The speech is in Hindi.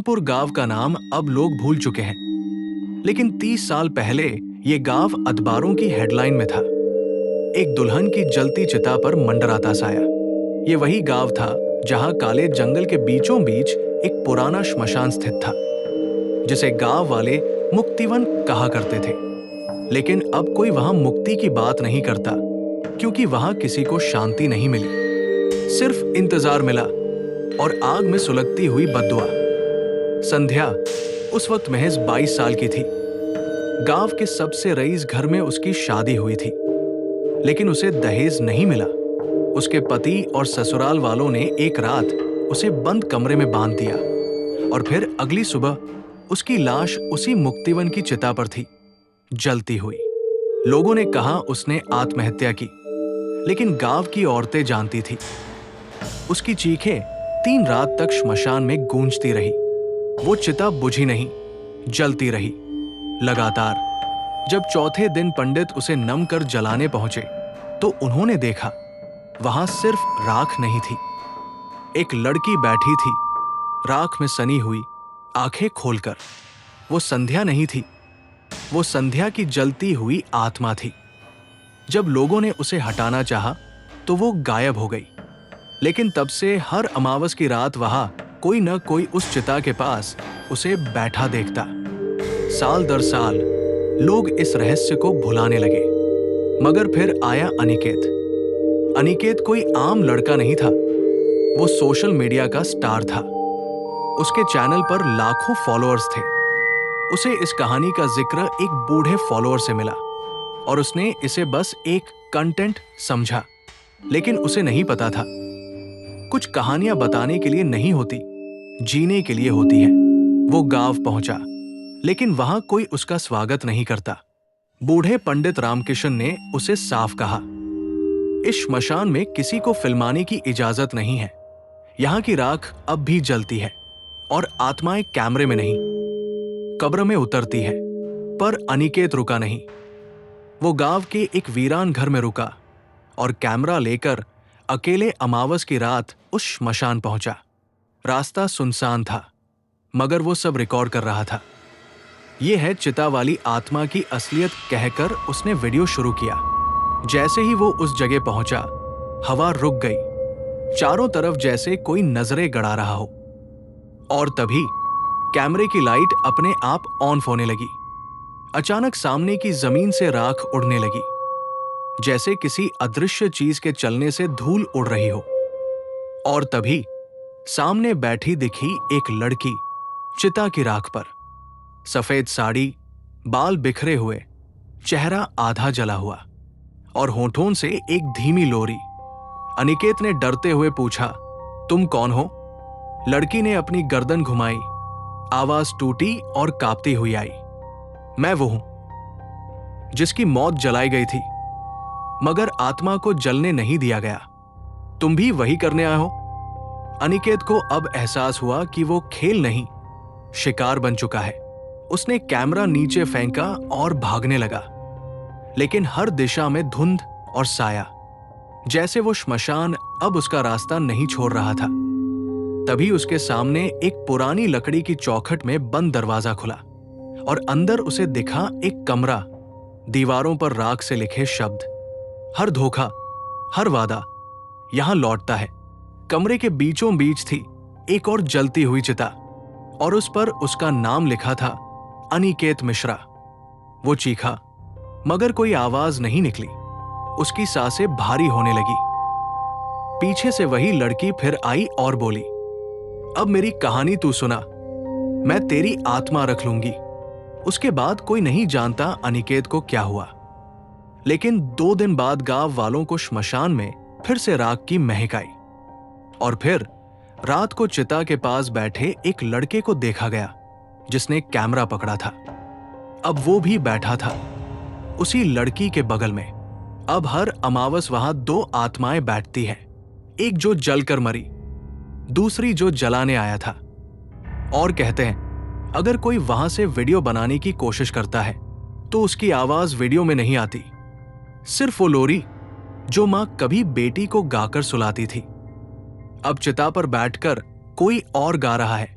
फूलपुर गांव का नाम अब लोग भूल चुके हैं, लेकिन 30 साल पहले ये गांव अखबारों की हेडलाइन में था। एक दुल्हन की जलती चिता पर मंडराता साया। ये वही गांव था जहां काले जंगल के बीचों बीच एक पुराना श्मशान स्थित था, जिसे गांव वाले मुक्तिवन कहा करते थे। लेकिन अब कोई वहां मुक्ति की बात नहीं करता, क्योंकि वहां किसी को शांति नहीं मिली, सिर्फ इंतजार मिला और आग में सुलगती हुई बद्दुआ। संध्या उस वक्त महज 22 साल की थी। गांव के सबसे रईस घर में उसकी शादी हुई थी, लेकिन उसे दहेज नहीं मिला। उसके पति और ससुराल वालों ने एक रात उसे बंद कमरे में बांध दिया और फिर अगली सुबह उसकी लाश उसी मुक्तिवन की चिता पर थी, जलती हुई। लोगों ने कहा उसने आत्महत्या की, लेकिन गांव की औरतें जानती थी। उसकी चीखें 3 रात तक श्मशान में गूंजती रही। वो चिता बुझी नहीं, जलती रही लगातार। जब चौथे दिन पंडित उसे नम कर जलाने पहुंचे तो उन्होंने देखा वहां सिर्फ राख नहीं थी, एक लड़की बैठी थी, राख में सनी हुई, आंखें खोलकर। वो संध्या नहीं थी, वो संध्या की जलती हुई आत्मा थी। जब लोगों ने उसे हटाना चाहा तो वो गायब हो गई, लेकिन तब से हर अमावस की रात वहां कोई न कोई उस चिता के पास उसे बैठा देखता। साल दर साल लोग इस रहस्य को भुलाने लगे, मगर फिर आया अनिकेत। अनिकेत कोई आम लड़का नहीं था, वो सोशल मीडिया का स्टार था। उसके चैनल पर लाखों फॉलोअर्स थे। उसे इस कहानी का जिक्र एक बूढ़े फॉलोअर से मिला और उसने इसे बस एक कंटेंट समझा, लेकिन उसे नहीं पता था कुछ कहानियां बताने के लिए नहीं होती, जीने के लिए होती है। वो गांव पहुंचा, लेकिन वहां कोई उसका स्वागत नहीं करता। बूढ़े पंडित रामकिशन ने उसे साफ कहा, इस श्मशान में किसी को फिल्माने की इजाजत नहीं है। यहां की राख अब भी जलती है और आत्माएं कैमरे में नहीं, कब्र में उतरती है। पर अनिकेत रुका नहीं। वो गांव के एक वीरान घर में रुका और कैमरा लेकर अकेले अमावस की रात उस श्मशान पहुंचा। रास्ता सुनसान था, मगर वो सब रिकॉर्ड कर रहा था। ये है चिता वाली आत्मा की असलियत कहकर उसने वीडियो शुरू किया। जैसे ही वो उस जगह पहुंचा, हवा रुक गई, चारों तरफ जैसे कोई नजरें गड़ा रहा हो। और तभी कैमरे की लाइट अपने आप ऑन होने लगी। अचानक सामने की जमीन से राख उड़ने लगी, जैसे किसी अदृश्य चीज के चलने से धूल उड़ रही हो। और तभी सामने बैठी दिखी एक लड़की, चिता की राख पर, सफेद साड़ी, बाल बिखरे हुए, चेहरा आधा जला हुआ और होठों से एक धीमी लोरी। अनिकेत ने डरते हुए पूछा, तुम कौन हो? लड़की ने अपनी गर्दन घुमाई, आवाज टूटी और कांपती हुई आई, मैं वो हूं जिसकी मौत जलाई गई थी, मगर आत्मा को जलने नहीं दिया गया। तुम भी वही करने आए हो? अनिकेत को अब एहसास हुआ कि वो खेल नहीं, शिकार बन चुका है। उसने कैमरा नीचे फेंका और भागने लगा, लेकिन हर दिशा में धुंध और साया, जैसे वो श्मशान अब उसका रास्ता नहीं छोड़ रहा था। तभी उसके सामने एक पुरानी लकड़ी की चौखट में बंद दरवाजा खुला और अंदर उसे दिखा एक कमरा, दीवारों पर राख से लिखे शब्द, हर धोखा, हर वादा यहां लौटता है। कमरे के बीचों बीच थी एक और जलती हुई चिता और उस पर उसका नाम लिखा था, अनिकेत मिश्रा। वो चीखा, मगर कोई आवाज नहीं निकली। उसकी सांसें भारी होने लगी। पीछे से वही लड़की फिर आई और बोली, अब मेरी कहानी तू सुना, मैं तेरी आत्मा रख लूंगी। उसके बाद कोई नहीं जानता अनिकेत को क्या हुआ, लेकिन 2 दिन बाद गांव वालों को श्मशान में फिर से राख की महक आई और फिर रात को चिता के पास बैठे एक लड़के को देखा गया जिसने कैमरा पकड़ा था। अब वो भी बैठा था उसी लड़की के बगल में। अब हर अमावस वहां 2 आत्माएं बैठती हैं, एक जो जलकर मरी, दूसरी जो जलाने आया था। और कहते हैं अगर कोई वहां से वीडियो बनाने की कोशिश करता है तो उसकी आवाज वीडियो में नहीं आती, सिर्फ वो लोरी जो मां कभी बेटी को गाकर सुलाती थी, अब चिता पर बैठकर कोई और गा रहा है,